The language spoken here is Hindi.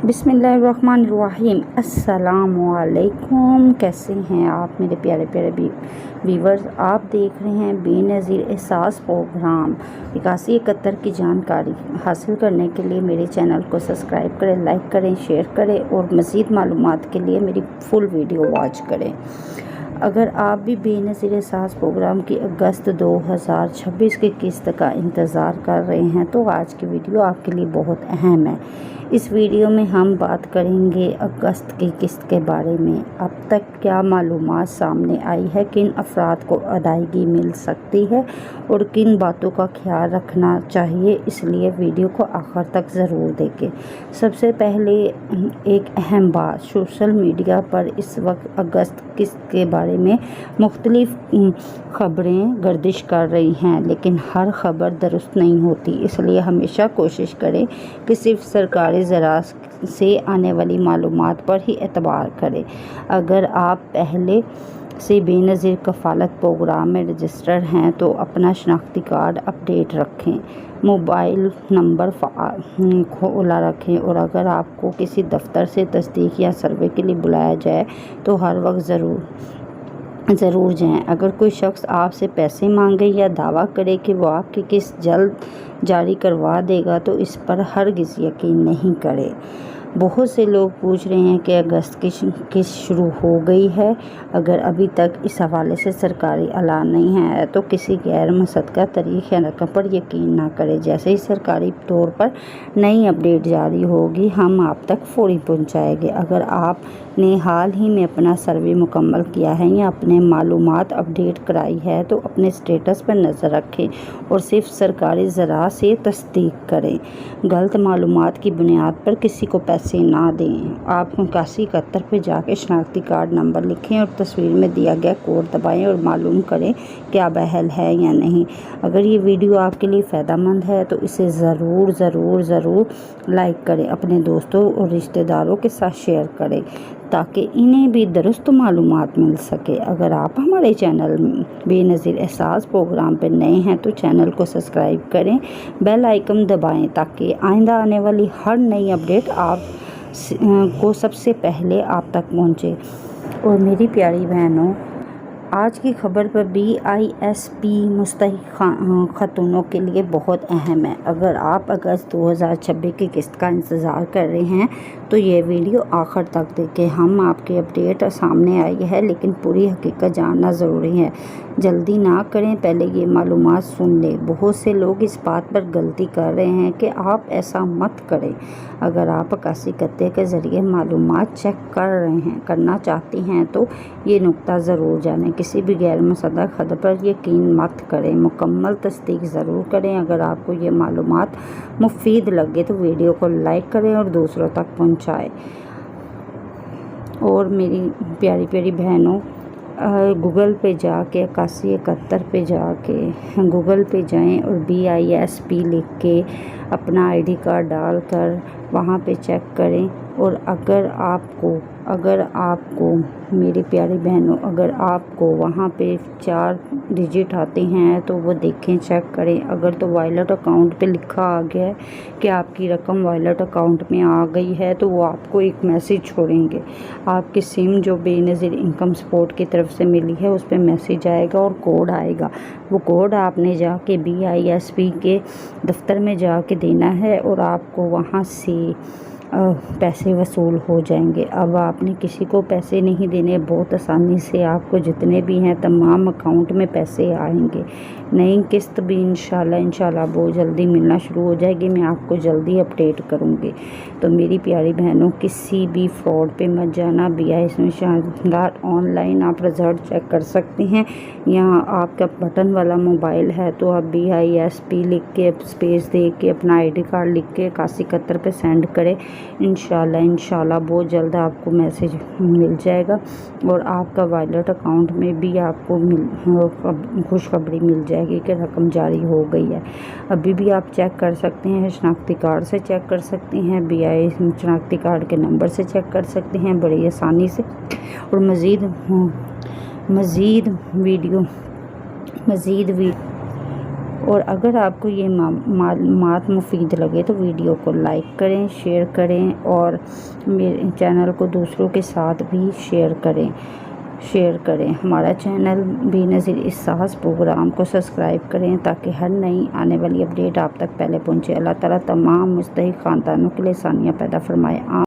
बिस्मिल्लाहिर्रहमानिर्रहीम। अस्सलामुअलैकुम। कैसे हैं आप मेरे प्यारे प्यारे व्यूवर्स। आप देख रहे हैं बेनज़ीर एहसास प्रोग्राम 8171 की जानकारी हासिल करने के लिए मेरे चैनल को सब्सक्राइब करें, लाइक करें, शेयर करें और मज़ीद मालूमात के लिए मेरी फुल वीडियो वॉच करें। अगर आप भी बेनज़ीर एहसास प्रोग्राम की अगस्त 2026 की किस्त का इंतज़ार कर रहे हैं तो आज की वीडियो आपके लिए बहुत अहम है। इस वीडियो में हम बात करेंगे अगस्त की किस्त के बारे में। अब तक क्या मालूमात सामने आई है, किन अफराद को अदायगी मिल सकती है और किन बातों का ख्याल रखना चाहिए, इसलिए वीडियो को आखिर तक ज़रूर देखें। सबसे पहले एक अहम बात, सोशल मीडिया पर इस वक्त अगस्त किस्त के बारे में मुख्तलिफ ख़बरें गर्दिश कर रही हैं, लेकिन हर ख़बर दुरुस्त नहीं होती। इसलिए हमेशा कोशिश करें कि सिर्फ सरकारी ज़राए से आने वाली मालूमात पर ही एतबार करें। अगर आप पहले से बेनज़ीर कफ़ालत प्रोग्राम में रजिस्टर्ड हैं तो अपना शनाख्ती कार्ड अपडेट रखें, मोबाइल नंबर खोला रखें और अगर आपको किसी दफ्तर से तस्दीक या सर्वे के लिए बुलाया जाए तो हर वक्त ज़रूर जाएं। अगर कोई शख्स आपसे पैसे मांगे या दावा करे कि वो आपकी किस्त जल्द जारी करवा देगा तो इस पर हरगिज़ यकीन नहीं करें। बहुत से लोग पूछ रहे हैं कि अगस्त की किस्त शुरू हो गई है। अगर अभी तक इस हवाले से सरकारी ऐलान नहीं है तो किसी गैर मुसद्दक़ा तारीख़ या रकम पर यकीन ना करें। जैसे ही सरकारी तौर पर नई अपडेट जारी होगी हम आप तक फ़ौरी पहुंचाएंगे। अगर आपने हाल ही में अपना सर्वे मुकम्मल किया है या अपने मालूमात अपडेट कराई है तो अपने स्टेटस पर नज़र रखें और सिर्फ सरकारी ज़राए से तस्दीक करें। गलत मालूमात की बुनियाद पर किसी को पैसे ना दें। आप 8171 पे जाके शनाख्ती कार्ड नंबर लिखें और तस्वीर में दिया गया कोड दबाएं और मालूम करें कि आप अहल है या नहीं। अगर ये वीडियो आपके लिए फ़ायदेमंद है तो इसे ज़रूर लाइक करें, अपने दोस्तों और रिश्तेदारों के साथ शेयर करें ताकि इन्हें भी दुरुस्त मालूमात मिल सके। अगर आप हमारे चैनल बेनज़ीर एहसास प्रोग्राम पर नए हैं तो चैनल को सब्सक्राइब करें, बेल आइकन दबाएं ताकि आइंदा आने वाली हर नई अपडेट आप को सबसे पहले आप तक पहुंचे। और मेरी प्यारी बहनों, आज की खबर पर BISP मुस्तहिक़ ख़तूनों के लिए बहुत अहम है। अगर आप अगस्त 2026 की किस्त का इंतज़ार कर रहे हैं तो ये वीडियो आखिर तक देखें। हम आपकी अपडेट सामने आई है लेकिन पूरी हकीकत जानना ज़रूरी है। जल्दी ना करें, पहले ये मालूमात सुन लें। बहुत से लोग इस बात पर गलती कर रहे हैं कि आप ऐसा मत करें। अगर आप 8171 के ज़रिए मालूमात चेक करना चाहती हैं तो ये नुक्ता ज़रूर जानें। किसी भी गैर मुसद्दक़ खबर पर यकीन मत करें, मुकम्मल तस्दीक ज़रूर करें। अगर आपको ये मालूमात मुफीद लगे तो वीडियो को लाइक करें और दूसरों तक पहुँचाएँ। और मेरी प्यारी प्यारी बहनों, गूगल पे जाके 8171 पे जाके गूगल पे जाएं और BISP लिख के अपना ID कार्ड डालकर वहाँ पे चेक करें। और अगर आपको मेरी प्यारी बहनों, अगर आपको वहाँ पे 4 डिजिट आते हैं तो वो देखें, चेक करें। अगर तो वॉलेट अकाउंट पे लिखा आ गया है कि आपकी रकम वॉलेट अकाउंट में आ गई है तो वो आपको एक मैसेज छोड़ेंगे। आपकी सिम जो बेनज़ीर इनकम सपोर्ट की तरफ से मिली है उस पर मैसेज आएगा और कोड आएगा। वो कोड आपने जाके BISP के दफ्तर में जाके देना है और आपको वहाँ से पैसे वसूल हो जाएंगे। अब आपने किसी को पैसे नहीं देने, बहुत आसानी से आपको जितने भी हैं तमाम अकाउंट में पैसे आएंगे। नई किस्त भी इंशाल्लाह बहुत जल्दी मिलना शुरू हो जाएगी। मैं आपको जल्दी अपडेट करूँगी। तो मेरी प्यारी बहनों, किसी भी फ्रॉड पे मत जाना। BISP शानदार ऑनलाइन आप रिजल्ट चेक कर सकते हैं। यहाँ आपका बटन वाला मोबाइल है तो आप BISP लिख के स्पेस दे के अपना ID कार्ड लिख के 8171 पे सेंड करें। इंशाल्लाह बहुत जल्द आपको मैसेज मिल जाएगा और आपका वॉलेट अकाउंट में भी आपको खुशखबरी मिल जाएगी कि रकम जारी हो गई है। अभी भी आप चेक कर सकते हैं, शनाख्ती कार्ड से चेक कर सकते हैं, BISP शनाख्ती कार्ड के नंबर से चेक कर सकते हैं बड़ी आसानी से। और मज़ीद और अगर आपको ये मालूमात मुफीद लगे तो वीडियो को लाइक करें, शेयर करें और मेरे चैनल को दूसरों के साथ भी शेयर करें। हमारा चैनल बेनज़ीर एहसास प्रोग्राम को सब्सक्राइब करें ताकि हर नई आने वाली अपडेट आप तक पहले पहुँचे। अल्लाह ताला तमाम मुस्तहिक़ ख़ानदानों के लिए आसानियाँ पैदा फरमाए।